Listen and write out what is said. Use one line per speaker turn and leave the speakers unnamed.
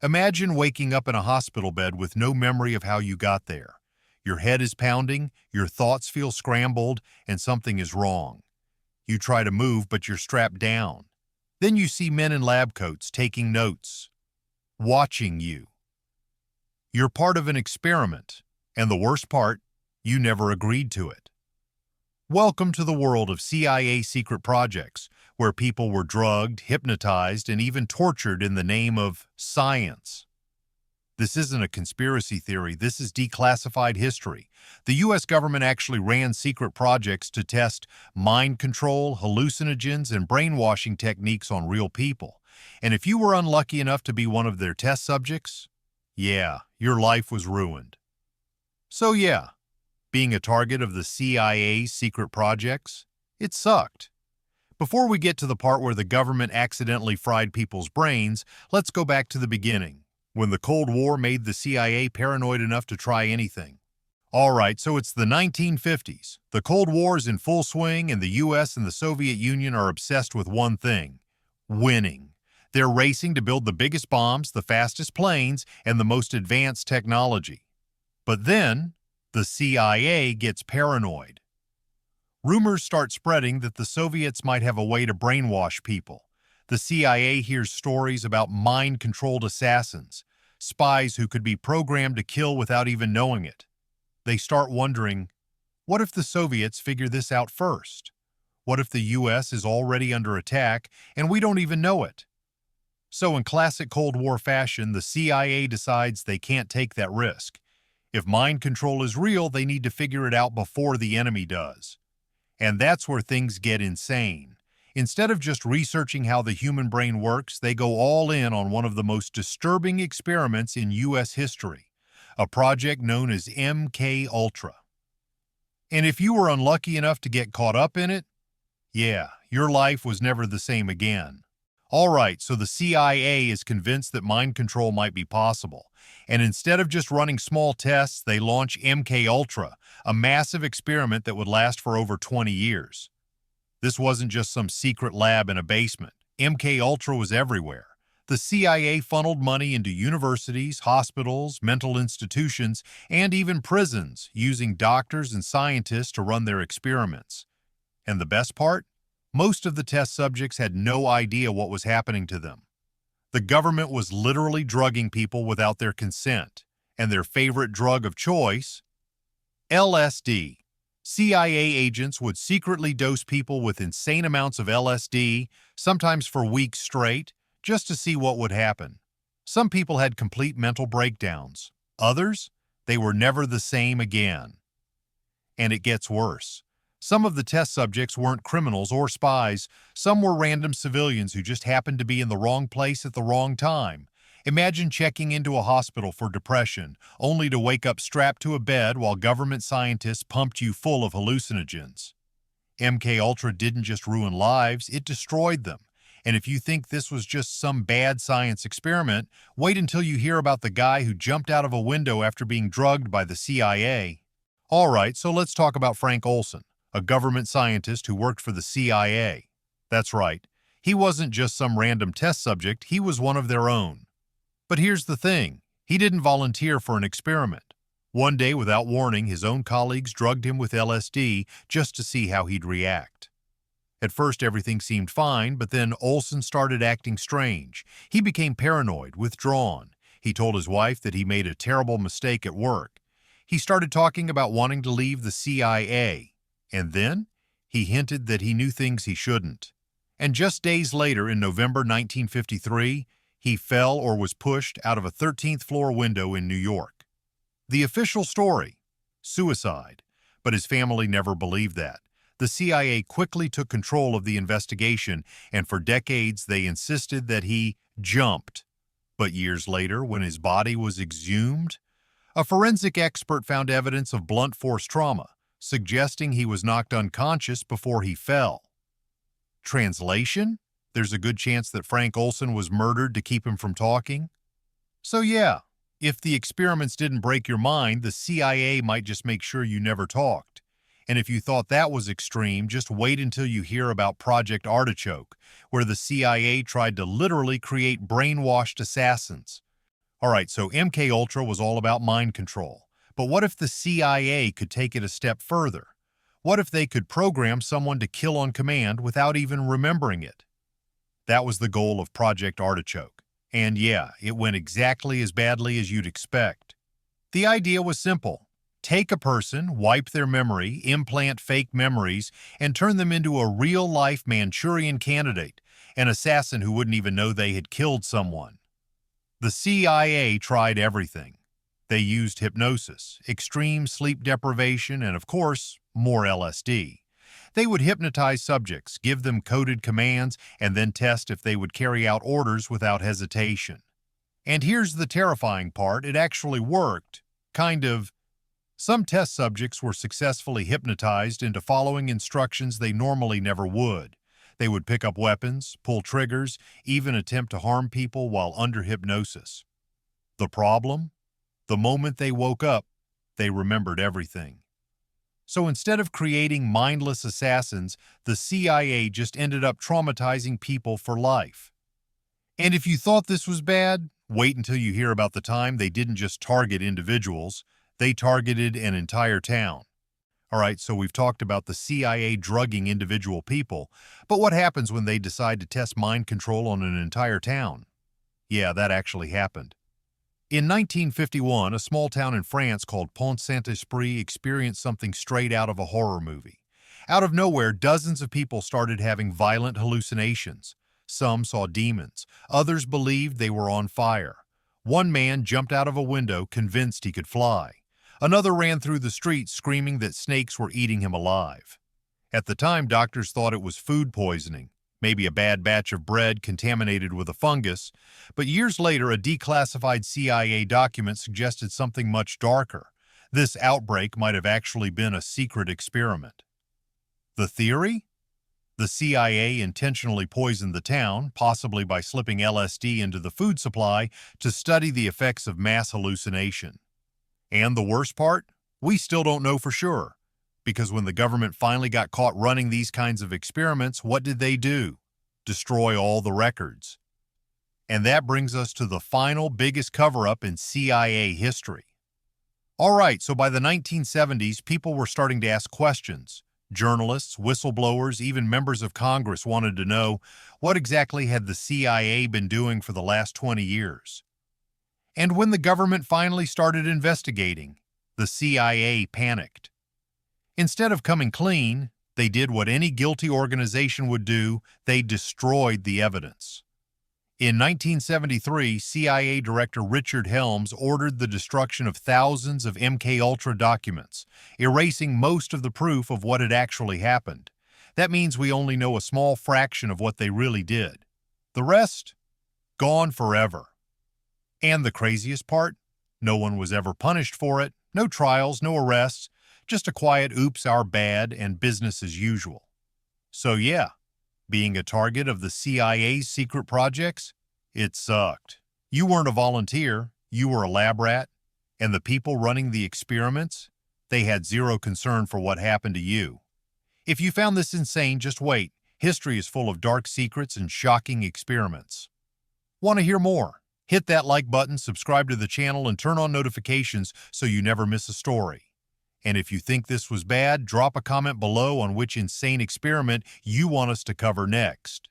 Imagine waking up in a hospital bed with no memory of how you got there. Your head is pounding, your thoughts feel scrambled, and something is wrong. You try to move, but you're strapped down. Then you see men in lab coats taking notes, watching you. You're part of an experiment, and the worst part, you never agreed to it. Welcome to the world of CIA secret projects, where people were drugged, hypnotized, and even tortured in the name of science. This isn't a conspiracy theory, this is declassified history. The US government actually ran secret projects to test mind control, hallucinogens, and brainwashing techniques on real people. And if you were unlucky enough to be one of their test subjects, yeah, your life was ruined. So yeah, being a target of the CIA's secret projects, it sucked. Before we get to the part where the government accidentally fried people's brains, let's go back to the beginning, when the Cold War made the CIA paranoid enough to try anything. Alright, so it's the 1950s. The Cold War is in full swing, and the US and the Soviet Union are obsessed with one thing: winning. They're racing to build the biggest bombs, the fastest planes, and the most advanced technology. But then, the CIA gets paranoid. Rumors start spreading that the Soviets might have a way to brainwash people. The CIA hears stories about mind-controlled assassins, spies who could be programmed to kill without even knowing it. They start wondering, what if the Soviets figure this out first? What if the US is already under attack and we don't even know it? So in classic Cold War fashion, the CIA decides they can't take that risk. If mind control is real, they need to figure it out before the enemy does. And that's where things get insane. Instead of just researching how the human brain works, they go all in on one of the most disturbing experiments in US history, a project known as MKUltra. And if you were unlucky enough to get caught up in it, yeah, your life was never the same again. Alright, so the CIA is convinced that mind control might be possible, and instead of just running small tests, they launch MKUltra, a massive experiment that would last for over 20 years. This wasn't just some secret lab in a basement. MKUltra was everywhere. The CIA funneled money into universities, hospitals, mental institutions, and even prisons, using doctors and scientists to run their experiments. And the best part? Most of the test subjects had no idea what was happening to them. The government was literally drugging people without their consent, and their favorite drug of choice, LSD. CIA agents would secretly dose people with insane amounts of LSD, sometimes for weeks straight, just to see what would happen. Some people had complete mental breakdowns. Others, they were never the same again. And it gets worse. Some of the test subjects weren't criminals or spies. Some were random civilians who just happened to be in the wrong place at the wrong time. Imagine checking into a hospital for depression, only to wake up strapped to a bed while government scientists pumped you full of hallucinogens. MKUltra didn't just ruin lives, it destroyed them. And if you think this was just some bad science experiment, wait until you hear about the guy who jumped out of a window after being drugged by the CIA. Alright, so let's talk about Frank Olson, a government scientist who worked for the CIA. That's right, he wasn't just some random test subject, he was one of their own. But here's the thing, he didn't volunteer for an experiment. One day, without warning, his own colleagues drugged him with LSD just to see how he'd react. At first, everything seemed fine, but then Olson started acting strange. He became paranoid, withdrawn. He told his wife that he made a terrible mistake at work. He started talking about wanting to leave the CIA. And then, he hinted that he knew things he shouldn't. And just days later, in November 1953, he fell or was pushed out of a 13th floor window in New York. The official story? Suicide. But his family never believed that. The CIA quickly took control of the investigation, and for decades they insisted that he jumped. But years later, when his body was exhumed, a forensic expert found evidence of blunt force trauma, suggesting he was knocked unconscious before he fell. Translation? There's a good chance that Frank Olson was murdered to keep him from talking. So yeah, if the experiments didn't break your mind, the CIA might just make sure you never talked. And if you thought that was extreme, just wait until you hear about Project Artichoke, where the CIA tried to literally create brainwashed assassins. All right, so MKUltra was all about mind control. But what if the CIA could take it a step further? What if they could program someone to kill on command without even remembering it? That was the goal of Project Artichoke. And yeah, it went exactly as badly as you'd expect. The idea was simple. Take a person, wipe their memory, implant fake memories, and turn them into a real-life Manchurian candidate, an assassin who wouldn't even know they had killed someone. The CIA tried everything. They used hypnosis, extreme sleep deprivation, and of course, more LSD. They would hypnotize subjects, give them coded commands, and then test if they would carry out orders without hesitation. And here's the terrifying part, it actually worked. Kind of. Some test subjects were successfully hypnotized into following instructions they normally never would. They would pick up weapons, pull triggers, even attempt to harm people while under hypnosis. The problem? The moment they woke up, they remembered everything. So instead of creating mindless assassins, the CIA just ended up traumatizing people for life. And if you thought this was bad, wait until you hear about the time they didn't just target individuals, they targeted an entire town. All right, so we've talked about the CIA drugging individual people, but what happens when they decide to test mind control on an entire town? Yeah, that actually happened. In 1951, a small town in France called Pont-Saint-Esprit experienced something straight out of a horror movie. Out of nowhere, dozens of people started having violent hallucinations. Some saw demons. Others believed they were on fire. One man jumped out of a window, convinced he could fly. Another ran through the streets screaming that snakes were eating him alive. At the time, doctors thought it was food poisoning, maybe a bad batch of bread contaminated with a fungus, but years later a declassified CIA document suggested something much darker. This outbreak might have actually been a secret experiment. The theory? The CIA intentionally poisoned the town, possibly by slipping LSD into the food supply to study the effects of mass hallucination. And the worst part? We still don't know for sure. Because when the government finally got caught running these kinds of experiments, what did they do? Destroy all the records. And that brings us to the final biggest cover-up in CIA history. All right, so by the 1970s, people were starting to ask questions. Journalists, whistleblowers, even members of Congress wanted to know what exactly had the CIA been doing for the last 20 years. And when the government finally started investigating, the CIA panicked. Instead of coming clean, they did what any guilty organization would do, they destroyed the evidence. In 1973, CIA Director Richard Helms ordered the destruction of thousands of MKUltra documents, erasing most of the proof of what had actually happened. That means we only know a small fraction of what they really did. The rest? Gone forever. And the craziest part? No one was ever punished for it, no trials, no arrests, just a quiet oops, our bad, and business as usual. So yeah, being a target of the CIA's secret projects, it sucked. You weren't a volunteer, you were a lab rat, and the people running the experiments, they had zero concern for what happened to you. If you found this insane, just wait. History is full of dark secrets and shocking experiments. Want to hear more? Hit that like button, subscribe to the channel, and turn on notifications so you never miss a story. And if you think this was bad, drop a comment below on which insane experiment you want us to cover next.